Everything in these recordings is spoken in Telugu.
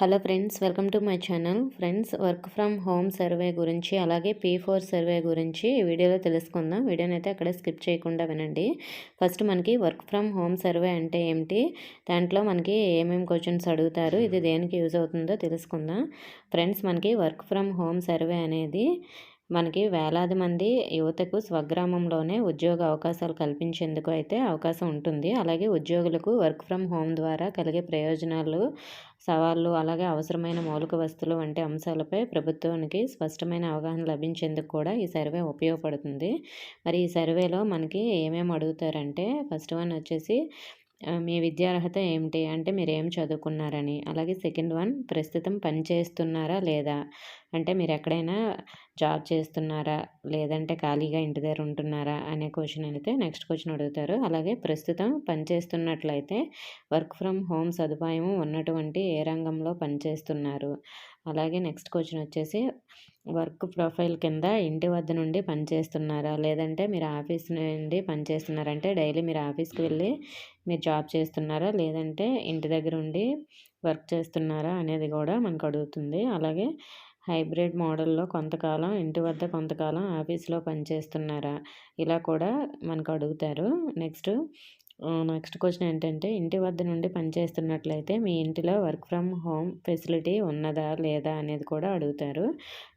Hello friends, welcome to my channel. Friends, work from home survey గురించి అలాగే P4 సర్వే గురించి ఈ వీడియోలో తెలుసుకుందాం. వీడియోని అయితే అక్కడే స్కిప్ చేయకుండా వినండి. ఫస్ట్ మనకి వర్క్ ఫ్రమ్ హోమ్ సర్వే అంటే ఏమిటి, దాంట్లో మనకి ఏమేమి క్వశ్చన్స్ అడుగుతారు, ఇది దేనికి యూజ్ అవుతుందో తెలుసుకుందాం. ఫ్రెండ్స్, మనకి వర్క్ ఫ్రమ్ హోమ్ సర్వే అనేది మనకి వేలాది మంది యువతకు స్వగ్రామంలోనే ఉద్యోగ అవకాశాలు కల్పించేందుకు అయితే అవకాశం ఉంటుంది. అలాగే ఉద్యోగులకు వర్క్ ఫ్రమ్ హోమ్ ద్వారా కలిగే ప్రయోజనాలు, సవాళ్ళు, అలాగే అవసరమైన మౌలిక వస్తువులు వంటి అంశాలపై ప్రభుత్వానికి స్పష్టమైన అవగాహన లభించేందుకు కూడా ఈ సర్వే ఉపయోగపడుతుంది. మరి ఈ సర్వేలో మనకి ఏమేమి అడుగుతారంటే, ఫస్ట్ వన్ వచ్చేసి మీ విద్యార్హత ఏమిటి అంటే మీరు ఏం చదువుకున్నారని. అలాగే సెకండ్ వన్, ప్రస్తుతం పని చేస్తున్నారా లేదా అంటే మీరు ఎక్కడైనా జాబ్ చేస్తున్నారా, లేదంటే ఖాళీగా ఇంటి దగ్గర ఉంటున్నారా అనే క్వశ్చన్ అయితే నెక్స్ట్ క్వశ్చన్ అడుగుతారు. అలాగే ప్రస్తుతం పనిచేస్తున్నట్లయితే వర్క్ ఫ్రమ్ హోమ్ సదుపాయం ఉన్నటువంటి ఏ రంగంలో పనిచేస్తున్నారు. అలాగే నెక్స్ట్ క్వశ్చన్ వచ్చేసి వర్క్ ప్రొఫైల్ కింద ఇంటి వద్ద నుండి పనిచేస్తున్నారా, లేదంటే మీరు ఆఫీస్ నుండి పనిచేస్తున్నారంటే డైలీ మీరు ఆఫీస్కి వెళ్ళి మీరు జాబ్ చేస్తున్నారా, లేదంటే ఇంటి దగ్గర ఉండి వర్క్ చేస్తున్నారా అనేది కూడా మనకు అడుగుతుంది. అలాగే హైబ్రిడ్ మోడల్లో కొంతకాలం ఇంటి వద్ద, కొంతకాలం ఆఫీస్లో పనిచేస్తున్నారా, ఇలా కూడా మనకు అడుగుతారు. నెక్స్ట్ క్వశ్చన్ ఏంటంటే, ఇంటి వద్ద నుండి పనిచేస్తున్నట్లయితే మీ ఇంటిలో వర్క్ ఫ్రమ్ హోమ్ ఫెసిలిటీ ఉన్నదా లేదా అనేది కూడా అడుగుతారు.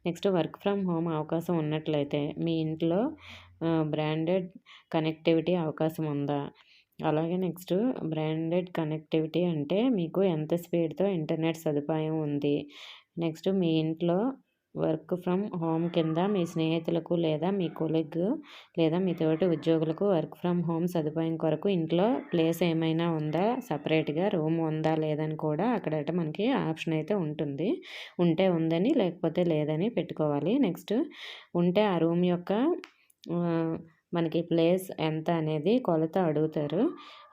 నెక్స్ట్, వర్క్ ఫ్రమ్ హోమ్ అవకాశం ఉన్నట్లయితే మీ ఇంట్లో బ్రాండెడ్ కనెక్టివిటీ అవకాశం ఉందా. అలాగే నెక్స్ట్, బ్రాండెడ్ కనెక్టివిటీ అంటే మీకు ఎంత స్పీడ్తో ఇంటర్నెట్ సదుపాయం ఉంది. నెక్స్ట్, మీ ఇంట్లో వర్క్ ఫ్రమ్ హోమ్ కింద మీ స్నేహితులకు లేదా మీ కొలీగ్ లేదా మీ తోటి ఉద్యోగులకు వర్క్ ఫ్రమ్ హోమ్ సదుపాయం కొరకు ఇంట్లో ప్లేస్ ఏమైనా ఉందా, సపరేట్గా రూమ్ ఉందా లేదని కూడా అక్కడైతే మనకి ఆప్షన్ అయితే ఉంటుంది. ఉంటే ఉందని, లేకపోతే లేదని పెట్టుకోవాలి. నెక్స్ట్, ఉంటే ఆ రూమ్ యొక్క మనకి ప్లేస్ ఎంత అనేది కొలత అడుగుతారు.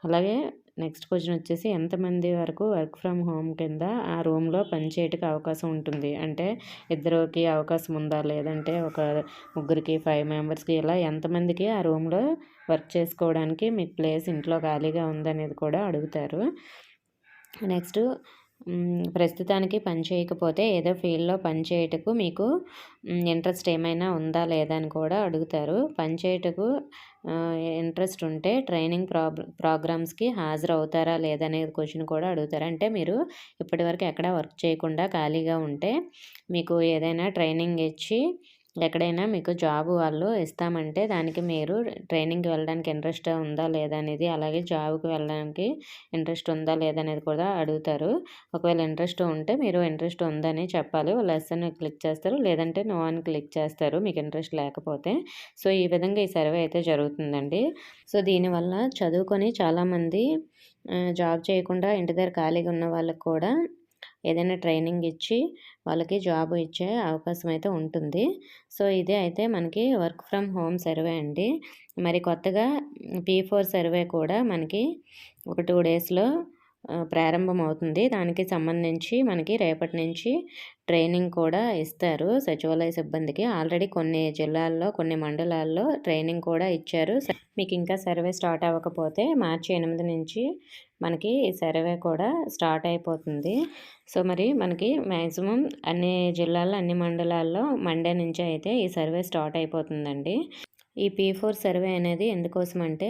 అలాగే నెక్స్ట్ క్వశ్చన్ వచ్చేసి ఎంతమంది వరకు వర్క్ ఫ్రమ్ హోమ్ కింద ఆ రూమ్లో పనిచేయడానికి అవకాశం ఉంటుంది అంటే ఇద్దరికి అవకాశం ఉందా, లేదంటే ఒక ముగ్గురికి, 5 మెంబర్స్కి, ఇలా ఎంతమందికి ఆ రూమ్లో వర్క్ చేసుకోవడానికి మీకు ప్లేస్ ఇంట్లో ఖాళీగా ఉందనేది కూడా అడుగుతారు. నెక్స్ట్, ప్రస్తుతానికి పని చేయకపోతే ఏదో ఫీల్డ్లో పని చేయటకు మీకు ఇంట్రెస్ట్ ఏమైనా ఉందా లేదా అని కూడా అడుగుతారు. పని చేయటకు ఇంట్రెస్ట్ ఉంటే ట్రైనింగ్ ప్రోగ్రామ్స్కి హాజరవుతారా లేదనేది క్వశ్చన్ కూడా అడుగుతారు. అంటే మీరు ఇప్పటివరకు ఎక్కడ వర్క్ చేయకుండా ఖాళీగా ఉంటే మీకు ఏదైనా ట్రైనింగ్ ఇచ్చి ఎక్కడైనా మీకు జాబ్ వాళ్ళు ఇస్తామంటే దానికి మీరు ట్రైనింగ్కి వెళ్ళడానికి ఇంట్రెస్ట్ ఉందా లేదా అనేది, అలాగే జాబ్కి వెళ్ళడానికి ఇంట్రెస్ట్ ఉందా లేదా అనేది కూడా అడుగుతారు. ఒకవేళ ఇంట్రెస్ట్ ఉంటే మీరు ఇంట్రెస్ట్ ఉందని చెప్పాలి. లెస్ అని క్లిక్ చేస్తారు, లేదంటే నో అని క్లిక్ చేస్తారు మీకు ఇంట్రెస్ట్ లేకపోతే. సో ఈ విధంగా ఈ సర్వే అయితే జరుగుతుందండి. సో దీనివల్ల చదువుకొని చాలామంది జాబ్ చేయకుండా ఇంటి దగ్గర ఖాళీగా ఉన్న వాళ్ళకి కూడా ఏదైనా ట్రైనింగ్ ఇచ్చి వాళ్ళకి జాబ్ ఇచ్చే అవకాశం అయితే ఉంటుంది. సో ఇదే అయితే మనకి వర్క్ ఫ్రమ్ హోమ్ సర్వే అండి. మరి కొత్తగా P4 సర్వే కూడా మనకి ఒక 2 డేస్లో ప్రారంభమవుతుంది. దానికి సంబంధించి మనకి రేపటి నుంచి ట్రైనింగ్ కూడా ఇస్తారు సచివాలయ సిబ్బందికి. ఆల్రెడీ కొన్ని జిల్లాల్లో, కొన్ని మండలాల్లో ట్రైనింగ్ కూడా ఇచ్చారు. మీకు ఇంకా సర్వే స్టార్ట్ అవ్వకపోతే మార్చి 8 నుంచి మనకి ఈ సర్వే కూడా స్టార్ట్ అయిపోతుంది. సో మరి మనకి మ్యాక్సిమం అన్ని జిల్లాల్లో, అన్ని మండలాల్లో మండే నుంచి అయితే ఈ సర్వే స్టార్ట్ అయిపోతుందండి. ఈ P4 సర్వే అనేది ఎందుకోసం అంటే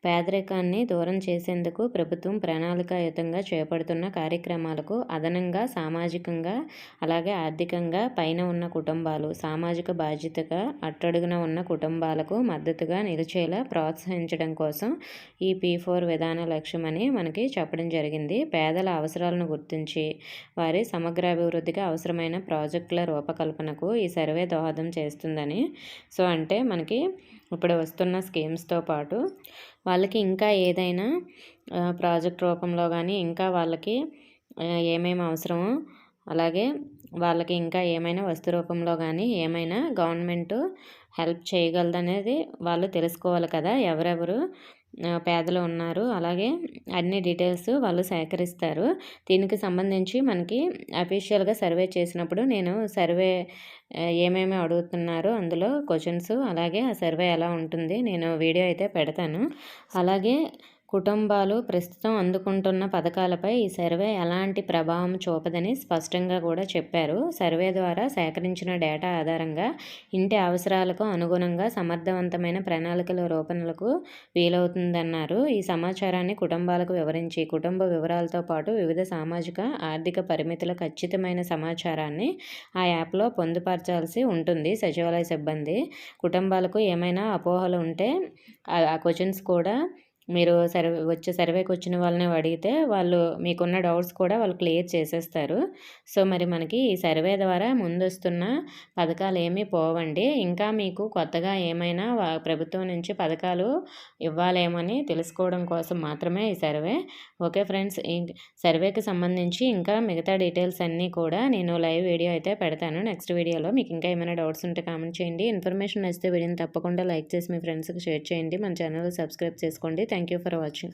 పేదరికాన్ని దూరం చేసేందుకు ప్రభుత్వం ప్రణాళికాయుతంగా చేపడుతున్న కార్యక్రమాలకు అదనంగా సామాజికంగా, అలాగే ఆర్థికంగా పైన ఉన్న కుటుంబాలు సామాజిక బాధ్యతగా అట్టడుగున ఉన్న కుటుంబాలకు మద్దతుగా నిలిచేలా ప్రోత్సహించడం కోసం ఈ P4 విధాన లక్ష్యమని మనకి చెప్పడం జరిగింది. పేదల అవసరాలను గుర్తించి వారి సమగ్ర అభివృద్ధికి అవసరమైన ప్రాజెక్టుల రూపకల్పనకు ఈ సర్వే దోహదం చేస్తుందని. సో అంటే మనకి ఇప్పుడు వస్తున్న స్కీమ్స్తో పాటు వాళ్ళకి ఇంకా ఏదైనా ప్రాజెక్ట్ రూపంలో కానీ ఇంకా వాళ్ళకి ఏమేమి అవసరమో, అలాగే వాళ్ళకి ఇంకా ఏమైనా వస్తు రూపంలో కానీ ఏమైనా గవర్నమెంట్ హెల్ప్ చేయగలదనేది వాళ్ళు తెలుసుకోవాలి కదా, ఎవరెవరు పేదలు ఉన్నారు. అలాగే అన్ని డీటెయిల్స్ వాళ్ళు సేకరిస్తారు. దీనికి సంబంధించి మనకి అఫీషియల్గా సర్వే చేసినప్పుడు నేను సర్వే ఏమేమి అడుగుతున్నారో అందులో క్వశ్చన్స్, అలాగే ఆ సర్వే ఎలా ఉంటుంది నేను వీడియో అయితే పెడతాను. అలాగే కుటుంబాలు ప్రస్తుతం అందుకుంటున్న పథకాలపై ఈ సర్వే ఎలాంటి ప్రభావం చూపదని స్పష్టంగా కూడా చెప్పారు. సర్వే ద్వారా సేకరించిన డేటా ఆధారంగా ఇంటి అవసరాలకు అనుగుణంగా సమర్థవంతమైన ప్రణాళికల రూపణలకు వీలవుతుందన్నారు. ఈ సమాచారాన్ని కుటుంబాలకు వివరించి, కుటుంబ వివరాలతో పాటు వివిధ సామాజిక, ఆర్థిక పరిమితుల ఖచ్చితమైన సమాచారాన్ని ఆ యాప్లో పొందుపరచాల్సి ఉంటుంది సచివాలయ సిబ్బంది. కుటుంబాలకు ఏమైనా అపోహలు ఉంటే ఆ క్వశ్చన్స్ కూడా మీరు సర్వేకి వచ్చిన వాళ్ళని అడిగితే వాళ్ళు మీకున్న డౌట్స్ కూడా వాళ్ళు క్లియర్ చేసేస్తారు. సో మరి మనకి ఈ సర్వే ద్వారా ముందొస్తున్న పథకాలు ఏమీ పోవండి. ఇంకా మీకు కొత్తగా ఏమైనా ప్రభుత్వం నుంచి పథకాలు ఇవ్వాలేమని తెలుసుకోవడం కోసం మాత్రమే ఈ సర్వే. ఓకే ఫ్రెండ్స్, ఈ సర్వేకి సంబంధించి ఇంకా మిగతా డీటెయిల్స్ అన్నీ కూడా నేను లైవ్ వీడియో అయితే పెడతాను నెక్స్ట్ వీడియోలో. మీకు ఇంకా ఏమైనా డౌట్స్ ఉంటే కామెంట్ చేయండి. ఇన్ఫర్మేషన్ నచ్చితే వీడియోని తప్పకుండా లైక్ చేసి మీ ఫ్రెండ్స్కి షేర్ చేయండి. మన ఛానల్ సబ్స్క్రైబ్ చేసుకోండి. Thank you for watching.